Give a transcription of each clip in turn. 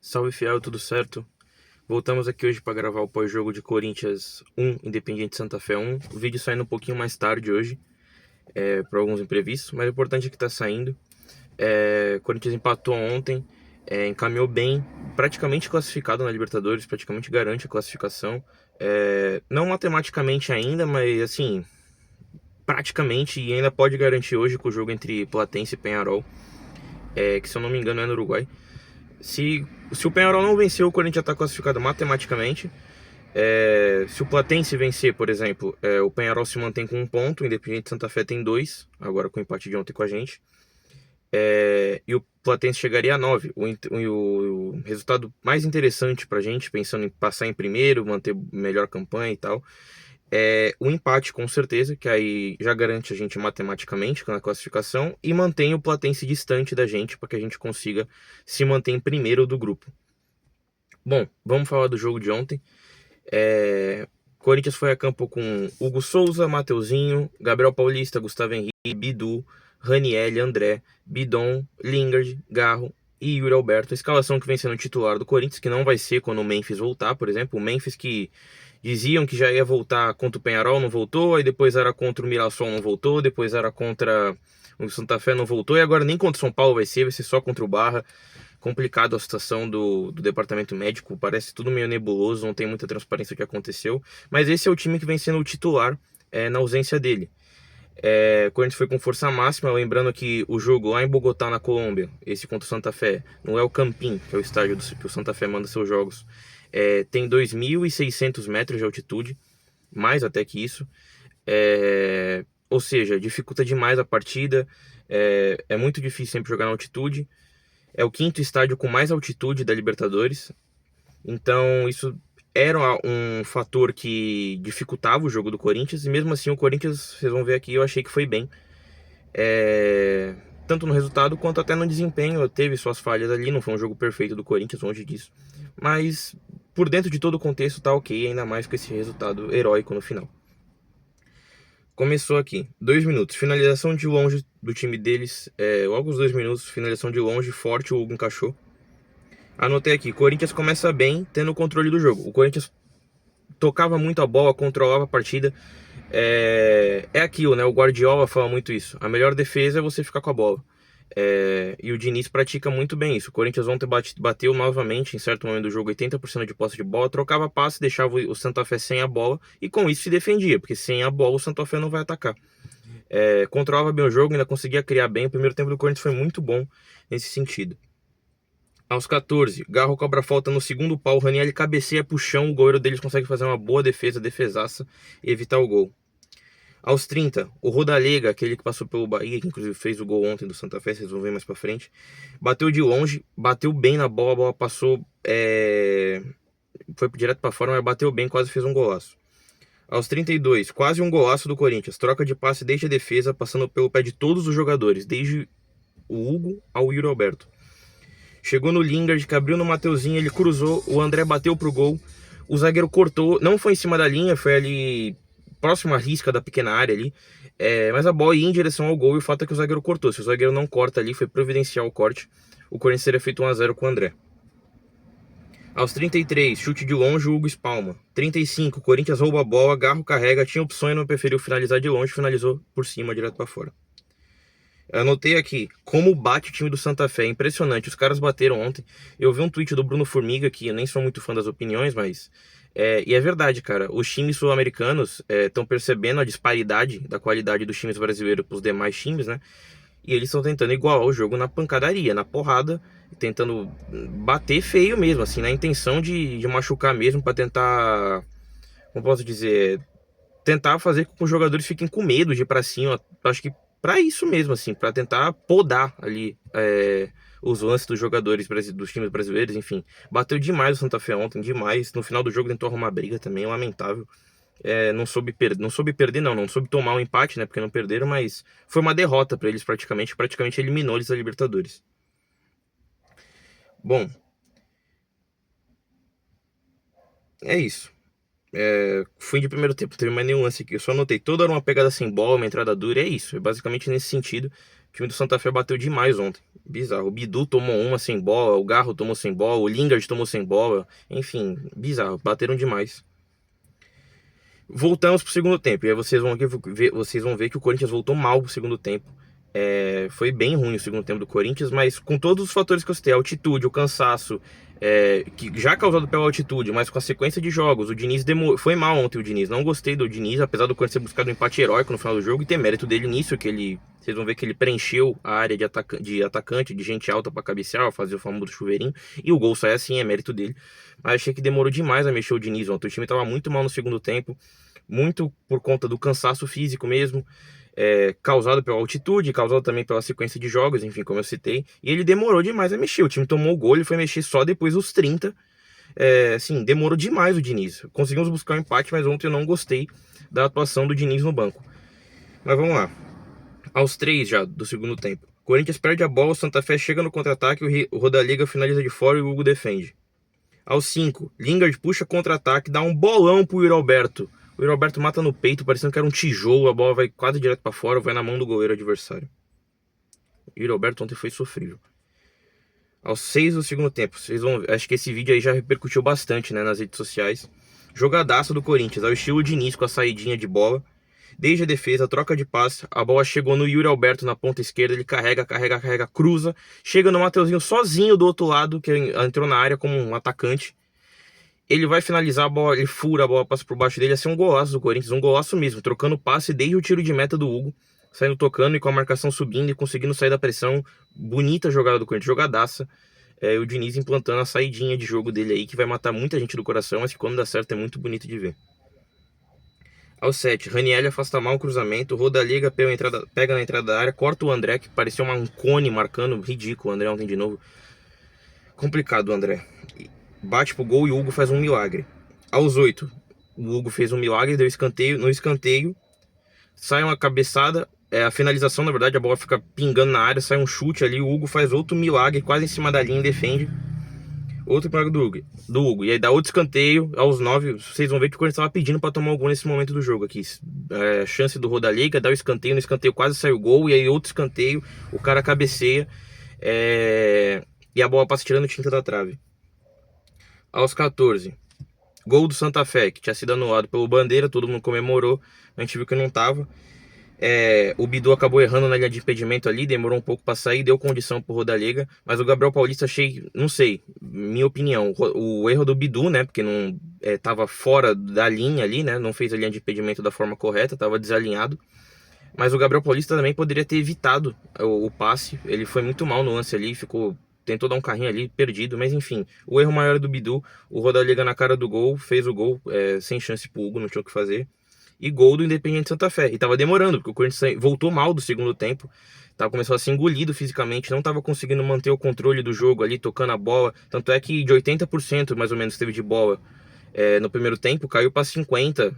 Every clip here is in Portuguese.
Salve fiel, tudo certo? Voltamos aqui hoje para gravar o pós-jogo de Corinthians 1, Independiente Santa Fé 1. O vídeo saindo um pouquinho mais tarde hoje, por alguns imprevistos, mas o importante é que está saindo. Corinthians empatou ontem, encaminhou bem, praticamente classificado na Libertadores, praticamente garante a classificação. Não matematicamente ainda, mas assim, praticamente, e ainda pode garantir hoje com o jogo entre Platense e Penharol, que se eu não me engano é no Uruguai. Se o Penharol não vencer, o Corinthians já está classificado matematicamente. Se o Platense vencer, por exemplo, o Penharol se mantém com 1 ponto, o Independiente Santa Fé tem 2, agora com o empate de ontem com a gente. E o Platense chegaria a 9. O resultado mais interessante pra gente, pensando em passar em primeiro, manter melhor campanha e tal, é o empate, com certeza, que aí já garante a gente matematicamente na classificação e mantém o Platense distante da gente para que a gente consiga se manter em primeiro do grupo. Bom, vamos falar do jogo de ontem. Corinthians foi a campo com Hugo Souza, Mateuzinho, Gabriel Paulista, Gustavo Henrique, Bidu, Raniel, André, Bidon, Lingard, Garro e Yuri Alberto. A escalação que vem sendo titular do Corinthians, que não vai ser quando o Memphis voltar, por exemplo. O Memphis que diziam que já ia voltar contra o Penharol, não voltou. Aí depois era contra o Mirassol, não voltou. Depois era contra o Santa Fé, não voltou. E agora nem contra o São Paulo vai ser só contra o Barra. Complicado a situação do departamento médico, parece tudo meio nebuloso, não tem muita transparência do que aconteceu, mas esse é o time que vem sendo o titular na ausência dele. O Corinthians foi com força máxima, lembrando que o jogo lá em Bogotá, na Colômbia, esse contra o Santa Fé, no El Campín, que é o estádio que o Santa Fé manda seus jogos, tem 2.600 metros de altitude, mais até que isso, ou seja, dificulta demais a partida, é muito difícil sempre jogar na altitude. É o quinto estádio com mais altitude da Libertadores. Então isso era um fator que dificultava o jogo do Corinthians. E mesmo assim o Corinthians, vocês vão ver aqui, eu achei que foi bem. Tanto no resultado quanto até no desempenho. Teve suas falhas ali, não foi um jogo perfeito do Corinthians, longe disso. Mas por dentro de todo o contexto tá ok, ainda mais com esse resultado heróico no final. Começou aqui, 2 minutos, finalização de longe do time deles, logo os 2 minutos, finalização de longe, forte, o Hugo encaixou. Anotei aqui, Corinthians começa bem, tendo o controle do jogo. O Corinthians tocava muito a bola, controlava a partida. É aquilo, né? O Guardiola fala muito isso. A melhor defesa é você ficar com a bola. E o Diniz pratica muito bem isso. O Corinthians ontem bateu novamente, em certo momento do jogo, 80% de posse de bola, trocava passe, deixava o Santa Fé sem a bola e com isso se defendia, porque sem a bola o Santa Fé não vai atacar. Controlava bem o jogo, ainda conseguia criar bem. O primeiro tempo do Corinthians foi muito bom nesse sentido. Aos 14, Garro cobra falta no segundo pau, Raniel cabeceia pro chão, o goleiro deles consegue fazer uma boa defesa, defesaça e evitar o gol. Aos 30, o Rodalega, aquele que passou pelo Bahia, que inclusive fez o gol ontem do Santa Fé, vocês vão ver mais pra frente, bateu de longe, bateu bem na bola, a bola passou, foi direto pra fora, mas bateu bem, quase fez um golaço. Aos 32, quase um golaço do Corinthians, troca de passe desde a defesa, passando pelo pé de todos os jogadores, desde o Hugo ao Yuri Alberto. Chegou no Lingard, que abriu no Mateuzinho, ele cruzou, o André bateu pro gol, o zagueiro cortou, não foi em cima da linha, foi ali próximo à risca da pequena área ali, mas a bola ia em direção ao gol e o fato é que o zagueiro cortou. Se o zagueiro não corta ali, foi providencial o corte, o Corinthians teria feito 1-0 com o André. Aos 33, chute de longe, o Hugo espalma. 35, Corinthians rouba a bola, Garro carrega, tinha opções, não preferiu finalizar de longe, finalizou por cima, direto para fora. Eu anotei aqui, como bate o time do Santa Fé, é impressionante, os caras bateram ontem. Eu vi um tweet do Bruno Formiga, que eu nem sou muito fã das opiniões, mas... e é verdade, cara, os times sul-americanos estão percebendo a disparidade da qualidade dos times brasileiros para os demais times, né? E eles estão tentando igualar o jogo na pancadaria, na porrada, tentando bater feio mesmo, assim, na intenção de machucar mesmo, para tentar, como posso dizer, tentar fazer com que os jogadores fiquem com medo de ir pra cima. Acho que pra isso mesmo, assim, pra tentar podar ali os lances dos jogadores dos times brasileiros, enfim. Bateu demais o Santa Fé ontem, demais. No final do jogo tentou arrumar briga também, lamentável. Não soube perder, não soube tomar um empate, né, porque não perderam, mas foi uma derrota pra eles praticamente eliminou eles da Libertadores. Bom, é isso. Fim de primeiro tempo, teve mais nenhum lance aqui. Eu só anotei, toda era uma pegada sem bola, uma entrada dura, é isso. É basicamente nesse sentido time do Santa Fé bateu demais ontem. Bizarro. O Bidu tomou uma sem bola, o Garro tomou sem bola, o Lingard tomou sem bola. Enfim, bizarro. Bateram demais. Voltamos pro segundo tempo. E aí vocês vão ver que o Corinthians voltou mal pro segundo tempo. Foi bem ruim o segundo tempo do Corinthians, mas com todos os fatores que eu citei, a altitude, o cansaço, que já causado pela altitude, mas com a sequência de jogos, o Diniz foi mal ontem. O Diniz, não gostei do Diniz, apesar do Corinthians ter buscado um empate heróico no final do jogo, e ter mérito dele nisso, vocês vão ver que ele preencheu a área de atacante, de gente alta para cabecear, fazer o famoso chuveirinho, e o gol sai assim, é mérito dele. Mas achei que demorou demais a mexer o Diniz ontem. O time estava muito mal no segundo tempo, muito por conta do cansaço físico mesmo, causado pela altitude, causado também pela sequência de jogos, enfim, como eu citei. E ele demorou demais a mexer. O time tomou o gol, ele foi mexer só depois dos 30. Assim, demorou demais o Diniz. Conseguimos buscar um empate, mas ontem eu não gostei da atuação do Diniz no banco. Mas vamos lá. Aos 3 já do segundo tempo. Corinthians perde a bola, o Santa Fé chega no contra-ataque, o Rodallega finaliza de fora e o Hugo defende. Aos 5, Lingard puxa contra-ataque, dá um bolão pro Yuri Alberto. O Yuri Alberto mata no peito, parecendo que era um tijolo, a bola vai quase direto pra fora, vai na mão do goleiro adversário. O Yuri Alberto ontem foi sofrível. Aos 6 do segundo tempo, acho que esse vídeo aí já repercutiu bastante, né, nas redes sociais. Jogadaça do Corinthians, ao estilo Diniz, com a saidinha de bola. Desde a defesa, troca de passe, a bola chegou no Yuri Alberto na ponta esquerda, ele carrega, cruza, chega no Mateuzinho sozinho do outro lado, que entrou na área como um atacante. Ele vai finalizar a bola, ele fura a bola, passa por baixo dele, ia ser um golaço do Corinthians, um golaço mesmo, trocando passe desde o tiro de meta do Hugo, saindo tocando e com a marcação subindo e conseguindo sair da pressão. Bonita jogada do Corinthians, jogadaça. O Diniz implantando a saidinha de jogo dele aí, que vai matar muita gente do coração, mas que quando dá certo é muito bonito de ver. Aos 7, Ranieri afasta mal o cruzamento, Rodallega pega na entrada da área, corta o André, que parecia um cone marcando, ridículo, o André ontem de novo. Complicado o André. Bate pro gol e o Hugo faz um milagre. Aos 8, o Hugo fez um milagre, deu escanteio. No escanteio, sai uma cabeçada, a finalização, na verdade, a bola fica pingando na área, sai um chute ali, o Hugo faz outro milagre, quase em cima da linha e defende. Outro milagre do Hugo. E aí dá outro escanteio, aos 9, vocês vão ver que o Corinthians estava pedindo para tomar o gol nesse momento do jogo aqui. Chance do Rodallega, dá o escanteio, no escanteio quase sai o gol, e aí outro escanteio, o cara cabeceia, e a bola passa tirando tinta da trave. Aos 14, gol do Santa Fé, que tinha sido anulado pelo Bandeira, todo mundo comemorou, a gente viu que não tava. O Bidu acabou errando na linha de impedimento ali, demorou um pouco para sair, deu condição pro Rodallega, mas o Gabriel Paulista achei, não sei, minha opinião, o erro do Bidu, né, porque não tava fora da linha ali, né, não fez a linha de impedimento da forma correta, tava desalinhado, mas o Gabriel Paulista também poderia ter evitado o passe, ele foi muito mal no lance ali, tentou dar um carrinho ali, perdido, mas enfim, o erro maior é do Bidu, o Rodallega na cara do gol, fez o gol, sem chance pro Hugo, não tinha o que fazer. E gol do Independiente Santa Fé. E tava demorando, porque o Corinthians voltou mal do segundo tempo. Começou a ser engolido fisicamente. Não tava conseguindo manter o controle do jogo ali, tocando a bola. Tanto é que de 80% mais ou menos teve de bola no primeiro tempo, caiu para 50%.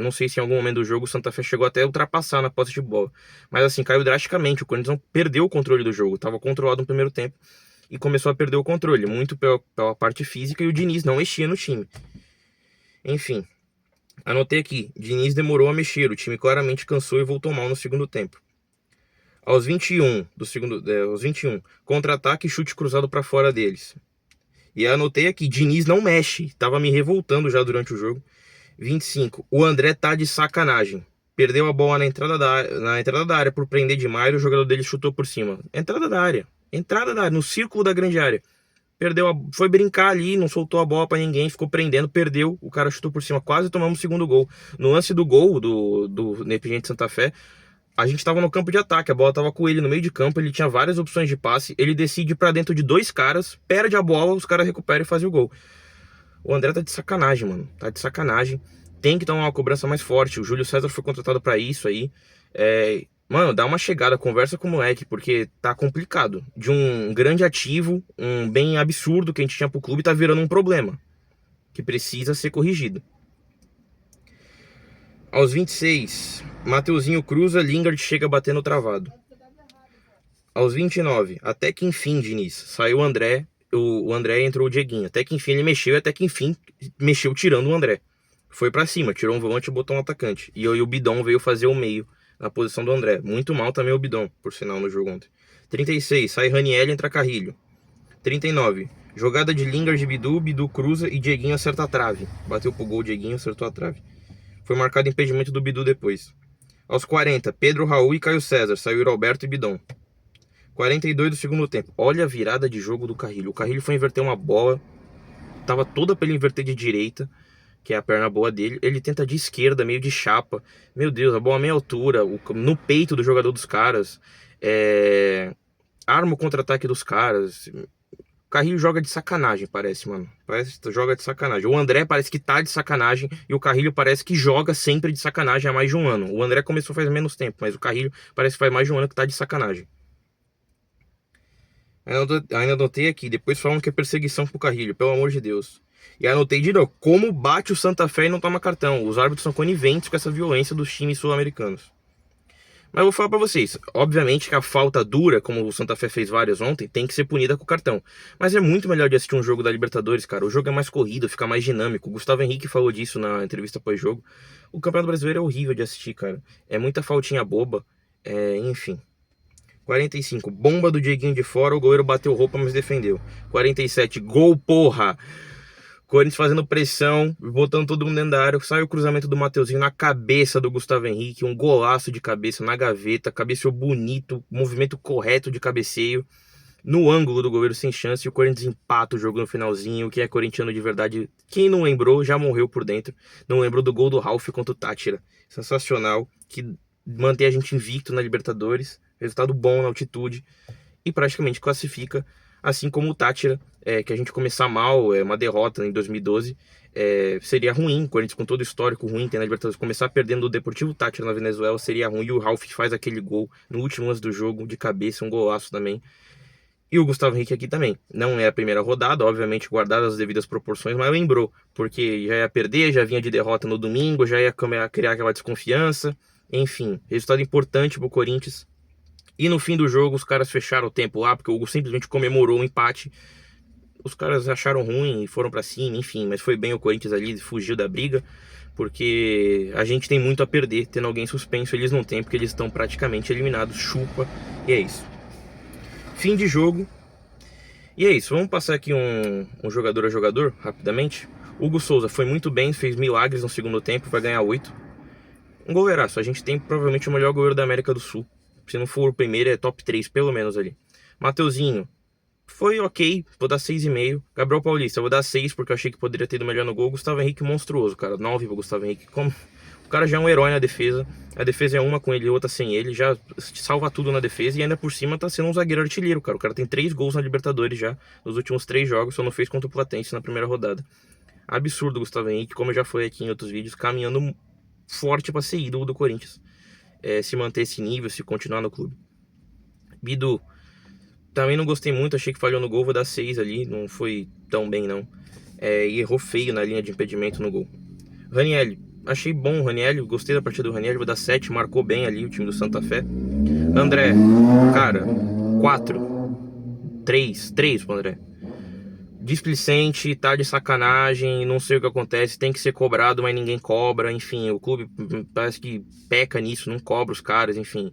Não sei se em algum momento do jogo o Santa Fé chegou até a ultrapassar na posse de bola. Mas assim, caiu drasticamente. O Corinthians perdeu o controle do jogo. Tava controlado no primeiro tempo e começou a perder o controle. Muito pela parte física, e o Diniz não mexia no time. Enfim. Anotei aqui, Diniz demorou a mexer, o time claramente cansou e voltou mal no segundo tempo. Aos 21, contra-ataque e chute cruzado para fora deles. E anotei aqui, Diniz não mexe, tava me revoltando já durante o jogo. 25, o André tá de sacanagem. Perdeu a bola na entrada da área por prender demais, e o jogador dele chutou por cima. Entrada da área, no círculo da grande área. Foi brincar ali, não soltou a bola pra ninguém, ficou prendendo, perdeu, o cara chutou por cima, quase tomamos o segundo gol. No lance do gol do Independiente Santa Fé, a gente tava no campo de ataque, a bola tava com ele no meio de campo, ele tinha várias opções de passe, ele decide pra dentro de 2 caras, perde a bola, os caras recuperam e fazem o gol. O André tá de sacanagem, mano, tá de sacanagem, tem que tomar uma cobrança mais forte, o Júlio César foi contratado pra isso aí, mano, dá uma chegada, conversa com o moleque, porque tá complicado. De um grande ativo, um bem absurdo que a gente tinha pro clube, tá virando um problema, que precisa ser corrigido. Aos 26, Mateuzinho cruza, Lingard chega batendo travado. Aos 29, até que enfim, Diniz, saiu o André, o André entrou o Dieguinho. Até que enfim ele mexeu, até que enfim mexeu tirando o André. Foi pra cima, tirou um volante e botou um atacante. E o Bidon veio fazer o meio na posição do André. Muito mal também o Bidon, por sinal, no jogo ontem. 36, sai Raniel, entra Carrilho. 39, jogada de Lingard, Bidu, Bidu cruza e Dieguinho acerta a trave. Bateu pro gol, Dieguinho acertou a trave. Foi marcado impedimento do Bidu depois. Aos 40, Pedro, Raul e Caio César. Saiu Roberto e Bidon. 42 do segundo tempo. Olha a virada de jogo do Carrilho. O Carrilho foi inverter uma bola. Tava toda pra ele inverter de direita, que é a perna boa dele. Ele tenta de esquerda, meio de chapa. Meu Deus, a bola a meia altura, no peito do jogador dos caras. Arma o contra-ataque dos caras. O Carrilho joga de sacanagem, parece, mano. Parece que joga de sacanagem. O André parece que tá de sacanagem e o Carrilho parece que joga sempre de sacanagem há mais de um ano. O André começou faz menos tempo, mas o Carrilho parece que faz mais de um ano que tá de sacanagem. Ainda anotei aqui, depois falam que é perseguição pro Carrilho, pelo amor de Deus. E anotei de novo, como bate o Santa Fé e não toma cartão. Os árbitros são coniventes com essa violência dos times sul-americanos. Mas eu vou falar pra vocês, obviamente que a falta dura, como o Santa Fé fez várias ontem, tem que ser punida com o cartão. Mas é muito melhor de assistir um jogo da Libertadores, cara. O jogo é mais corrido, fica mais dinâmico. O Gustavo Henrique falou disso na entrevista pós-jogo. O Campeonato Brasileiro é horrível de assistir, cara. É muita faltinha boba, enfim. 45, bomba do Dieguinho de fora, o goleiro bateu roupa, mas defendeu. 47, gol, porra! Corinthians fazendo pressão, botando todo mundo dentro da área. Sai o cruzamento do Mateuzinho na cabeça do Gustavo Henrique, um golaço de cabeça na gaveta, cabeceou bonito, movimento correto de cabeceio, no ângulo do goleiro sem chance, e o Corinthians empata o jogo no finalzinho. Quem é corintiano de verdade, quem não lembrou, já morreu por dentro. Não lembrou do gol do Ralf contra o Táchira. Sensacional, que mantém a gente invicto na Libertadores. Resultado bom na altitude e praticamente classifica, assim como o Táchira, que a gente começar mal, uma derrota em 2012, seria ruim. O Corinthians, com todo o histórico ruim, tem na Libertadores, começar perdendo o Deportivo Táchira na Venezuela seria ruim. E o Ralf faz aquele gol no último lance do jogo, de cabeça, um golaço também. E o Gustavo Henrique aqui também. Não é a primeira rodada, obviamente guardadas as devidas proporções, mas lembrou, porque já ia perder, já vinha de derrota no domingo, já ia criar aquela desconfiança. Enfim, resultado importante pro Corinthians. E no fim do jogo, os caras fecharam o tempo lá, porque o Hugo simplesmente comemorou o empate. Os caras acharam ruim e foram pra cima, enfim. Mas foi bem o Corinthians ali, fugiu da briga. Porque a gente tem muito a perder, tendo alguém suspenso. Eles não têm, porque eles estão praticamente eliminados. Chupa, e é isso. Fim de jogo. E é isso, vamos passar aqui um jogador a jogador, rapidamente. Hugo Souza foi muito bem, fez milagres no segundo tempo, vai ganhar 8. Um goleiraço, a gente tem provavelmente o melhor goleiro da América do Sul. Se não for o primeiro, é top 3, pelo menos ali. Mateuzinho, foi ok, vou dar 6,5. Gabriel Paulista, vou dar 6, porque eu achei que poderia ter ido melhor no gol. Gustavo Henrique, monstruoso, cara. 9 pro Gustavo Henrique. O cara já é um herói na defesa. A defesa é uma com ele e outra sem ele. Já salva tudo na defesa e ainda por cima tá sendo um zagueiro artilheiro, cara. O cara tem 3 gols na Libertadores já, nos últimos 3 jogos. Só não fez contra o Platense na primeira rodada. Absurdo o Gustavo Henrique, como eu já falei aqui em outros vídeos, caminhando forte pra ser ídolo do Corinthians. Se manter esse nível, se continuar no clube. Bidu, também não gostei muito, achei que falhou no gol, vou dar 6 ali, não foi tão bem não. E errou feio na linha de impedimento no gol. Raniel, achei bom o Raniel, gostei da partida do Raniel, vou dar 7, marcou bem ali o time do Santa Fé. André, cara, 4, 3 pro André. Displicente, tá de sacanagem, não sei o que acontece, tem que ser cobrado, mas ninguém cobra, enfim, o clube parece que peca nisso, não cobra os caras, enfim.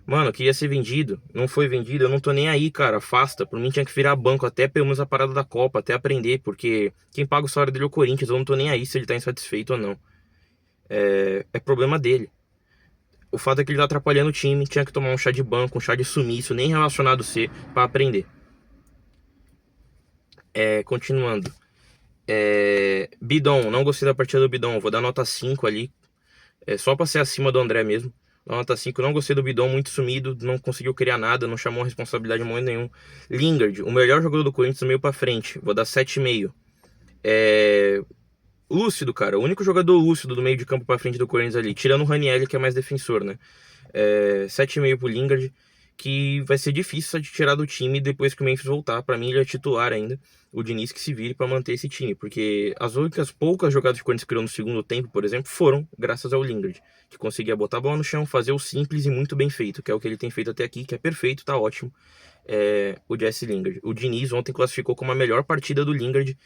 Mano, queria ser vendido, não foi vendido, eu não tô nem aí, cara, afasta, por mim tinha que virar banco até pelo menos a parada da Copa, até aprender, porque quem paga o salário dele é o Corinthians, eu não tô nem aí se ele tá insatisfeito ou não. É problema dele. O fato é que ele tá atrapalhando o time, tinha que tomar um chá de banco, um chá de sumiço, nem relacionado ser, pra aprender. Continuando. Bidon, não gostei da partida do Bidon, vou dar nota 5 ali. Só pra ser acima do André mesmo. Nota 5, não gostei do Bidon, muito sumido, não conseguiu criar nada, não chamou a responsabilidade em momento nenhum. Lingard, o melhor jogador do Corinthians do meio pra frente, vou dar 7,5. Lúcido, cara, o único jogador lúcido do meio de campo pra frente do Corinthians ali, tirando o Raniel, que é mais defensor, né? 7,5 pro Lingard, que vai ser difícil de tirar do time depois que o Memphis voltar. Pra mim ele é titular ainda, o Diniz que se vire pra manter esse time, porque as únicas poucas jogadas que o Corinthians criou no segundo tempo, por exemplo, foram graças ao Lingard, que conseguia botar a bola no chão, fazer o simples e muito bem feito, que é o que ele tem feito até aqui, que é perfeito, tá ótimo. O Jesse Lingard. O Diniz ontem classificou como a melhor partida do Lingard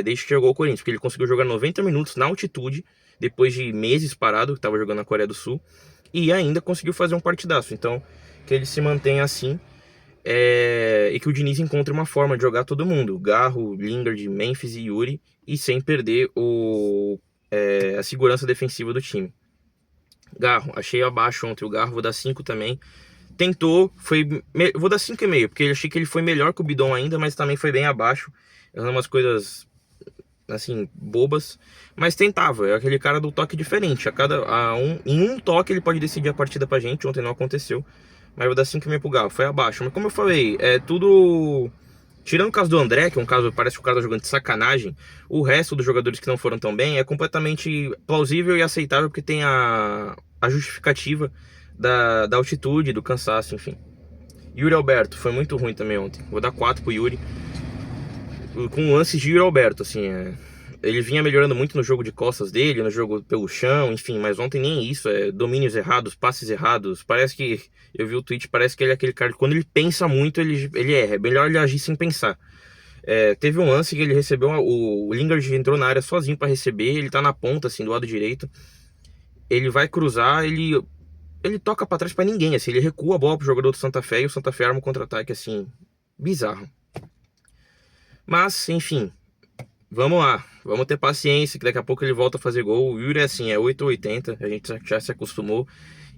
desde que chegou ao Corinthians, porque ele conseguiu jogar 90 minutos na altitude, depois de meses parado, que estava jogando na Coreia do Sul, e ainda conseguiu fazer um partidaço. Então, que ele se mantenha assim, e que o Diniz encontre uma forma de jogar todo mundo, Garro, Lingard, Memphis e Yuri, e sem perder a segurança defensiva do time. Garro, achei abaixo ontem o Garro, vou dar 5 também. Tentou, vou dar 5,5, porque eu achei que ele foi melhor que o Bidon ainda, mas também foi bem abaixo, errando umas coisas assim, bobas, mas tentava. É aquele cara do toque diferente. Em um toque ele pode decidir a partida pra gente. Ontem não aconteceu, mas eu vou dar 5,5 pro Galo. Foi abaixo, mas como eu falei, é tudo. Tirando o caso do André, que é um caso, parece que o cara tá jogando de sacanagem, o resto dos jogadores que não foram tão bem é completamente plausível e aceitável, porque tem a justificativa da altitude, do cansaço, enfim. Yuri Alberto foi muito ruim também ontem. Vou dar 4 pro Yuri, com lances de Yuri Alberto, assim, ele vinha melhorando muito no jogo de costas dele, no jogo pelo chão, enfim, mas ontem nem isso, domínios errados, passes errados, parece que, eu vi o tweet, parece que ele é aquele cara que quando ele pensa muito, ele erra, é melhor ele agir sem pensar. Teve um lance que ele recebeu, o Lingard entrou na área sozinho pra receber, ele tá na ponta, assim, do lado direito, ele vai cruzar, ele toca pra trás pra ninguém, assim, ele recua a bola pro jogador do Santa Fé e o Santa Fé arma um contra-ataque, assim, bizarro. Mas, enfim, vamos lá, vamos ter paciência, que daqui a pouco ele volta a fazer gol. O Yuri é assim, é 8 ou 80, a gente já se acostumou.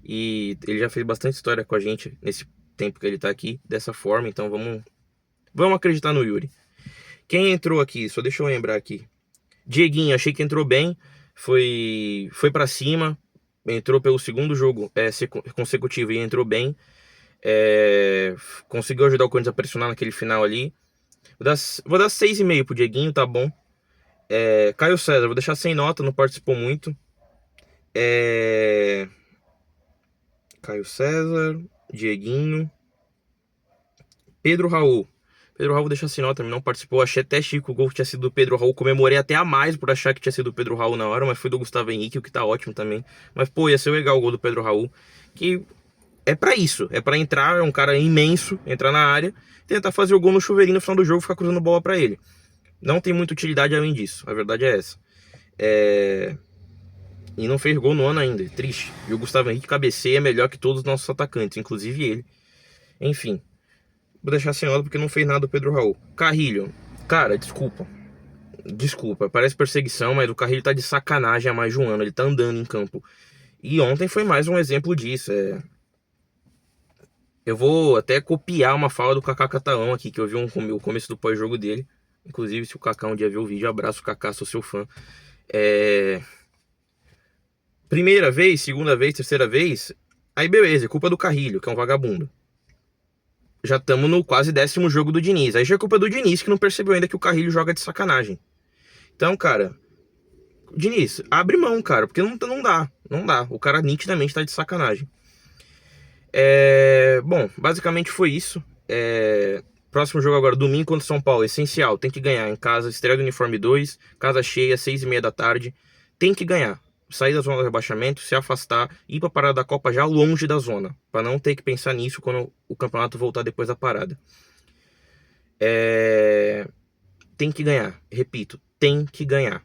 E ele já fez bastante história com a gente nesse tempo que ele tá aqui, dessa forma. Então vamos acreditar no Yuri. Quem entrou aqui, só deixa eu lembrar aqui. Dieguinho, achei que entrou bem, foi pra cima, entrou pelo segundo jogo consecutivo e entrou bem. Conseguiu ajudar o Corinthians a pressionar naquele final ali. Vou dar 6,5 pro Dieguinho, tá bom. Caio César, vou deixar sem nota, não participou muito. Caio César, Dieguinho, Pedro Raul. Pedro Raul vou deixar sem nota, não participou. Achei até chico o gol que tinha sido do Pedro Raul. Comemorei até a mais por achar que tinha sido do Pedro Raul na hora, mas foi do Gustavo Henrique, o que tá ótimo também. Mas pô, ia ser legal o gol do Pedro Raul, que é pra isso, é pra entrar, é um cara imenso, entrar na área, tentar fazer o gol no chuveirinho no final do jogo, ficar cruzando bola pra ele. Não tem muita utilidade além disso, a verdade é essa. E não fez gol no ano ainda, triste. E o Gustavo Henrique cabeceia melhor que todos os nossos atacantes, inclusive ele. Enfim, vou deixar sem nota porque não fez nada o Pedro Raul. Carrilho, cara, desculpa, parece perseguição, mas o Carrilho tá de sacanagem há mais de um ano, ele tá andando em campo. E ontem foi mais um exemplo disso. Eu vou até copiar uma fala do Kaká Catalão aqui, que eu vi o começo do pós-jogo dele. Inclusive, se o Kaká um dia ver o vídeo, abraço o Kaká, sou seu fã. Primeira vez, segunda vez, terceira vez, aí beleza, é culpa do Carrilho, que é um vagabundo. Já estamos no quase 10º jogo do Diniz. Aí já é culpa do Diniz, que não percebeu ainda que o Carrilho joga de sacanagem. Então, cara, Diniz, abre mão, cara, porque não dá. Não dá. O cara nitidamente tá de sacanagem. Bom, basicamente foi isso. Próximo jogo agora, domingo contra São Paulo, essencial. Tem que ganhar em casa, estreia do uniforme 2, casa cheia, 6:30 da tarde. Tem que ganhar. Sair da zona do rebaixamento, se afastar, ir pra parada da Copa já longe da zona, para não ter que pensar nisso quando o campeonato voltar depois da parada. Tem que ganhar, repito, tem que ganhar.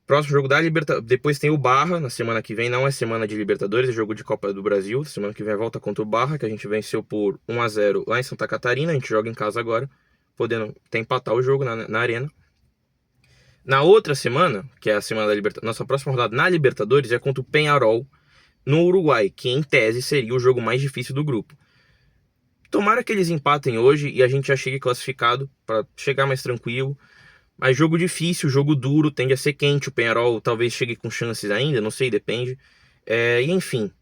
Próximo jogo da Libertadores, depois tem o Barra, na semana que vem, não é semana de Libertadores, é jogo de Copa do Brasil, semana que vem volta contra o Barra, que a gente venceu por 1-0 lá em Santa Catarina, a gente joga em casa agora, podendo até empatar o jogo na arena. Na outra semana, que é a semana da Libertadores, nossa próxima rodada na Libertadores é contra o Peñarol, no Uruguai, que em tese seria o jogo mais difícil do grupo. Tomara que eles empatem hoje e a gente já chegue classificado, para chegar mais tranquilo. Mas jogo difícil, jogo duro, tende a ser quente. O Peñarol talvez chegue com chances ainda, não sei, depende. E enfim,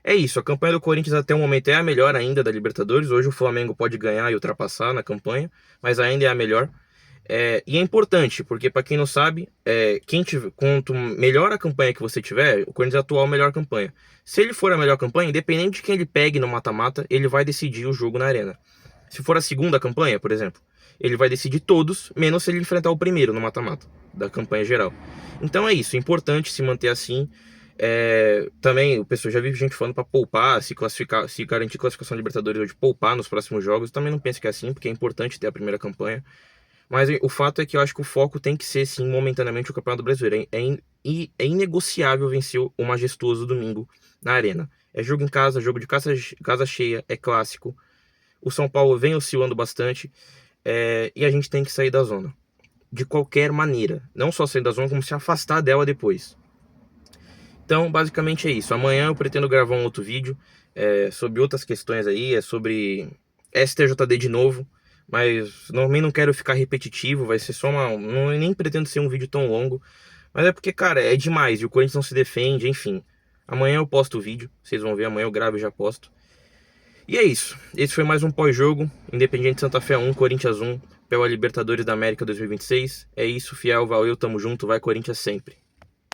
é isso. A campanha do Corinthians até o momento é a melhor ainda da Libertadores. Hoje o Flamengo pode ganhar e ultrapassar na campanha, mas ainda é a melhor. E é importante, porque para quem não sabe, quanto melhor a campanha que você tiver, o Corinthians atual a melhor campanha. Se ele for a melhor campanha, independente de quem ele pegue no mata-mata, ele vai decidir o jogo na arena. Se for a segunda campanha, por exemplo, ele vai decidir todos, menos se ele enfrentar o primeiro no mata-mata da campanha geral. Então é isso, é importante se manter assim. Também, o pessoal já vi gente falando para poupar, se classificar, se garantir classificação de Libertadores ou de poupar nos próximos jogos. Eu também não penso que é assim, porque é importante ter a primeira campanha. Mas o fato é que eu acho que o foco tem que ser, sim, momentaneamente o Campeonato Brasileiro. É inegociável vencer o Majestoso domingo na Arena. É jogo em casa, jogo de casa cheia, é clássico. O São Paulo vem oscilando bastante, e a gente tem que sair da zona. De qualquer maneira. Não só sair da zona, como se afastar dela depois. Então, basicamente é isso. Amanhã eu pretendo gravar um outro vídeo sobre outras questões aí, sobre STJD de novo. Mas também não quero ficar repetitivo, vai ser só nem pretendo ser um vídeo tão longo. Mas é porque, cara, é demais e o Corinthians não se defende, enfim. Amanhã eu posto o vídeo, vocês vão ver, amanhã eu gravo e já posto. E é isso. Esse foi mais um pós-jogo. Independiente Santa Fé 1, Corinthians 1, pela Libertadores da América 2026. É isso, fiel, valeu, tamo junto, vai Corinthians sempre.